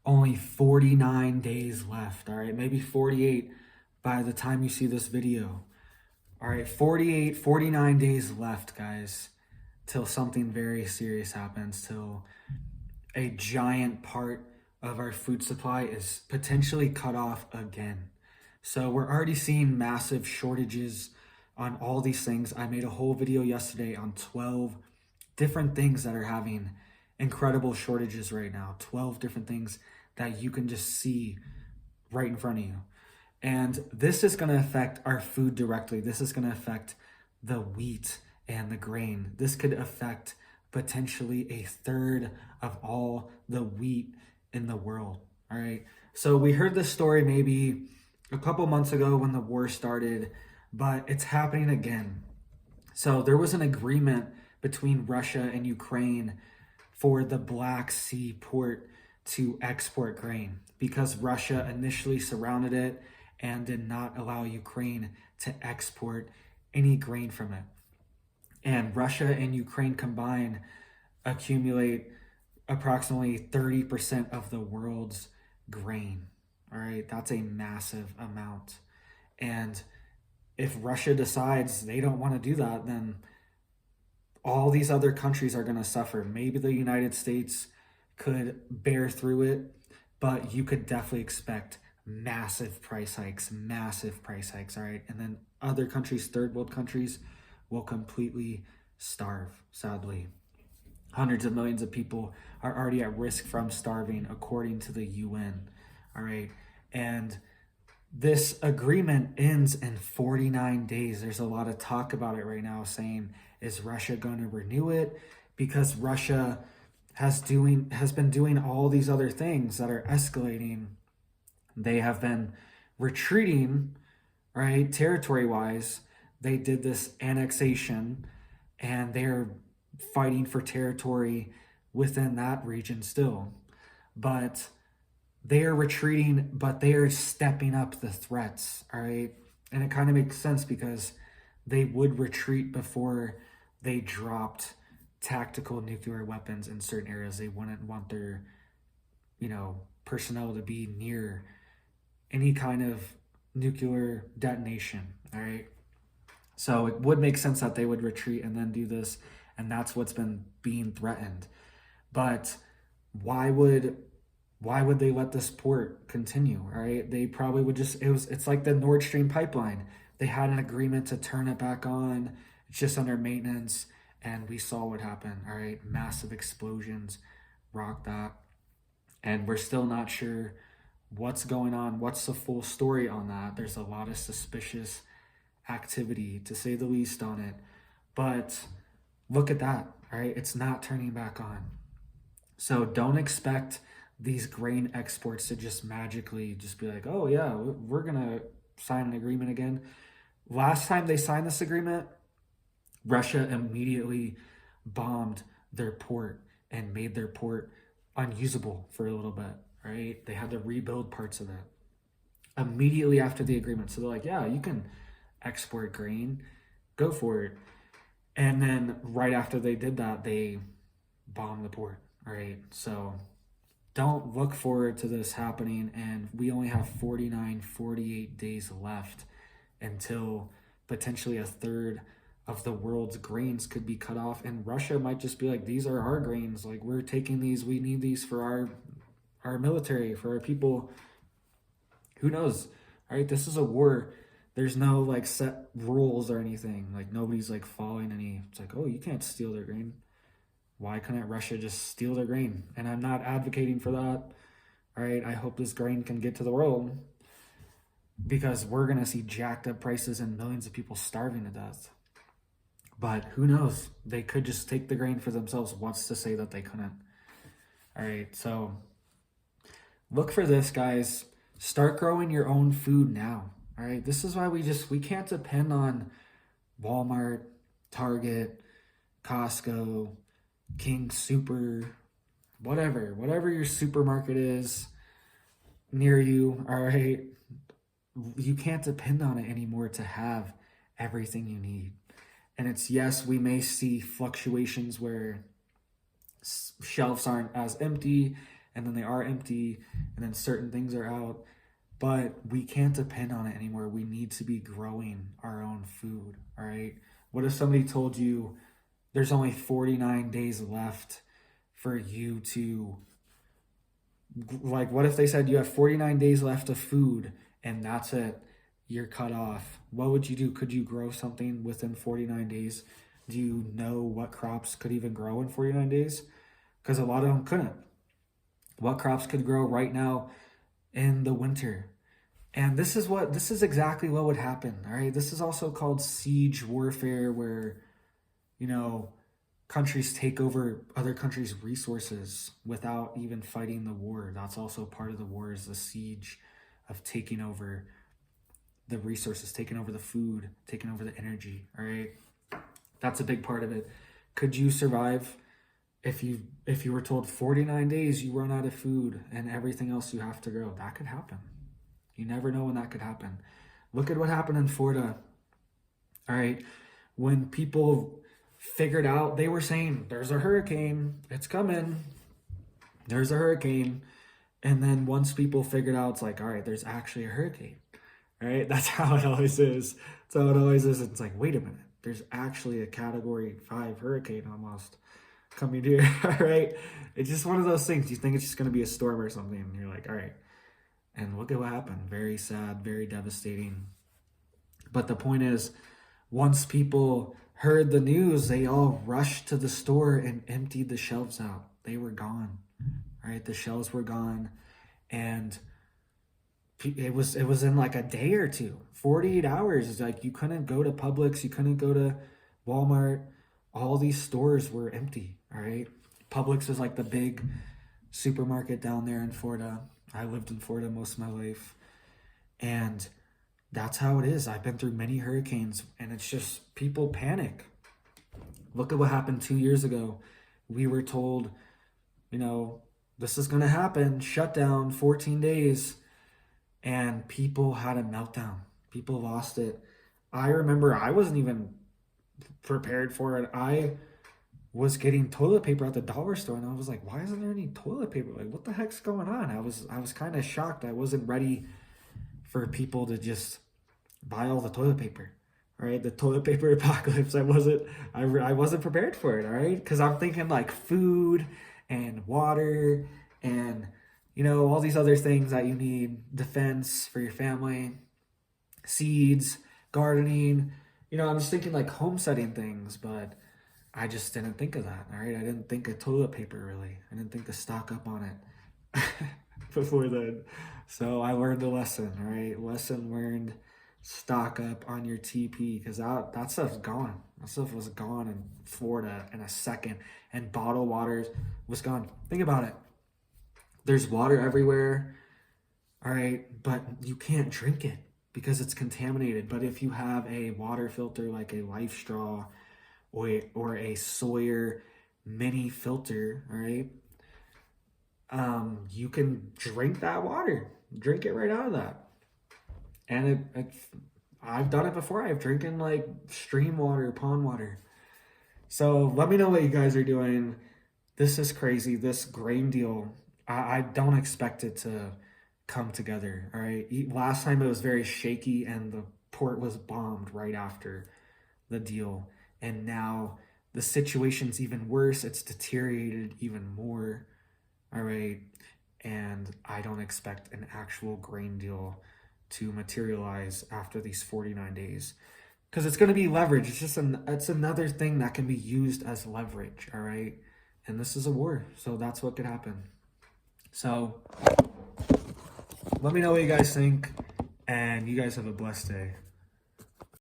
only 49 days left, all right? Maybe 48 by the time you see this video. All right, 48, 49 days left, guys, till something very serious happens, till a giant part of our food supply is potentially cut off again. So we're already seeing massive shortages on all these things. I made a whole video yesterday on 12 different things that are having incredible shortages right now. 12 different things that you can just see right in front of you. And this is going to affect our food directly. This is going to affect the wheat and the grain. This could affect potentially a third of all the wheat in the world. All right. So we heard this story maybe a couple months ago when the war started, but it's happening again. So there was an agreement between Russia and Ukraine for the Black Sea port to export grain because Russia initially surrounded it and did not allow Ukraine to export any grain from it. And Russia and Ukraine combined accumulate approximately 30% of the world's grain. All right, that's a massive amount. And if Russia decides they don't want to do that, then all these other countries are going to suffer. Maybe the United States could bear through it, but you could definitely expect massive price hikes, all right? And then other countries, third world countries, will completely starve, sadly. Hundreds of millions of people are already at risk from starving, according to the UN, all right? And this agreement ends in 49 days. There's a lot of talk about it right now saying, is Russia going to renew it? Because Russia has been doing all these other things that are escalating. They have been retreating, right, territory-wise. They did this annexation, and they're fighting for territory within that region still. But they are retreating, but they are stepping up the threats, all right? And it kind of makes sense because they would retreat before they dropped tactical nuclear weapons in certain areas. They wouldn't want their, personnel to be near any kind of nuclear detonation, all right? So it would make sense that they would retreat and then do this, and that's what's been being threatened. But why would they let this port continue, all right? They probably would it's like the Nord Stream pipeline. They had an agreement to turn it back on. It's just under maintenance, and we saw what happened, all right? Massive explosions rocked that, and we're still not sure what's going on. What's the full story on that? There's a lot of suspicious activity, to say the least, on it. But look at that, all right? It's not turning back on. So don't expect these grain exports to just magically just be like, oh yeah, we're gonna sign an agreement again. Last time they signed this agreement, Russia immediately bombed their port and made their port unusable for a little bit, right? They had to rebuild parts of it immediately after the agreement. So they're like, yeah, you can export grain, go for it. And then right after they did that, they bombed the port, all right? So don't look forward to this happening. And we only have 48 days left until potentially a third of the world's grains could be cut off. And Russia might just be like, these are our grains. Like, we're taking these. We need these for our military, for our people. Who knows? All right, this is a war. There's no like set rules or anything. Like, nobody's like following any. It's like, oh, you can't steal their grain. Why couldn't Russia just steal their grain? And I'm not advocating for that. All right, I hope this grain can get to the world, because we're going to see jacked up prices and millions of people starving to death. But who knows? They could just take the grain for themselves. What's to say that they couldn't? All right, so look for this, guys. Start growing your own food now. All right, this is why we can't depend on Walmart, Target, Costco, King Super, whatever your supermarket is near you, all right? You can't depend on it anymore to have everything you need. And it's, yes, we may see fluctuations where shelves aren't as empty and then they are empty, and then certain things are out. But we can't depend on it anymore. We need to be growing our own food, all right? What if somebody told you there's only 49 days left for you to, like, what if they said you have 49 days left of food and that's it? You're cut off. What would you do? Could you grow something within 49 days? Do you know what crops could even grow in 49 days? Because a lot of them couldn't. What crops could grow right now in the winter? And this is exactly what would happen, all right? This is also called siege warfare, where, you know, countries take over other countries' resources without even fighting the war. That's also part of the war, is the siege of taking over the resources, taking over the food, taking over the energy, all right? That's a big part of it. Could you survive if you were told 49 days you run out of food and everything else you have to grow? That could happen. You never know when that could happen. Look at what happened in Florida, all right? When people figured out, they were saying, there's a hurricane, it's coming, there's a hurricane. And then once people figured out, it's like, all right, there's actually a hurricane, right? That's how it always is. That's how it always is. It's like, wait a minute, there's actually a Category 5 hurricane almost coming here, all right? It's just one of those things. You think it's just going to be a storm or something, and you're like, all right. And look at what happened. Very sad, very devastating. But the point is, once people heard the news, they all rushed to the store and emptied the shelves out. They were gone, right? The shelves were gone. And it was in like a day or two, 48 hours. It's like you couldn't go to Publix, you couldn't go to Walmart. All these stores were empty, all right? Publix is like the big supermarket down there in Florida. I lived in Florida most of my life, and that's how it is. I've been through many hurricanes, and it's just people panic. Look at what happened 2 years ago. We were told, you know, this is going to happen, shutdown, 14 days, and people had a meltdown. People lost it. I remember I wasn't even prepared for it. I was getting toilet paper at the dollar store, and I was like, why isn't there any toilet paper? Like, what the heck's going on? I was kind of shocked. I wasn't ready for people to just buy all the toilet paper, right? The toilet paper apocalypse. I wasn't prepared for it, all right? Because I'm thinking like food and water and, you know, all these other things that you need, defense for your family, seeds, gardening, you know, I'm just thinking like homesteading things, but I just didn't think of that, all right? I didn't think of toilet paper, really. I didn't think to stock up on it before then. So I learned a lesson, all right? Lesson learned, stock up on your TP, because that stuff's gone. That stuff was gone in Florida in a second, and bottled water was gone. Think about it. There's water everywhere, all right? But you can't drink it because it's contaminated. But if you have a water filter like a Life Straw, or a Sawyer mini filter, all right, you can drink that water, drink it right out of that. And I've done it before. I've drinking like stream water, pond water. So let me know what you guys are doing. This is crazy. This grain deal, I don't expect it to come together, all right? Last time it was very shaky, and the port was bombed right after the deal. And now the situation's even worse. It's deteriorated even more, all right? And I don't expect an actual grain deal to materialize after these 49 days, because it's going to be leverage. It's just it's another thing that can be used as leverage, all right? And this is a war, so that's what could happen. So let me know what you guys think, and you guys have a blessed day.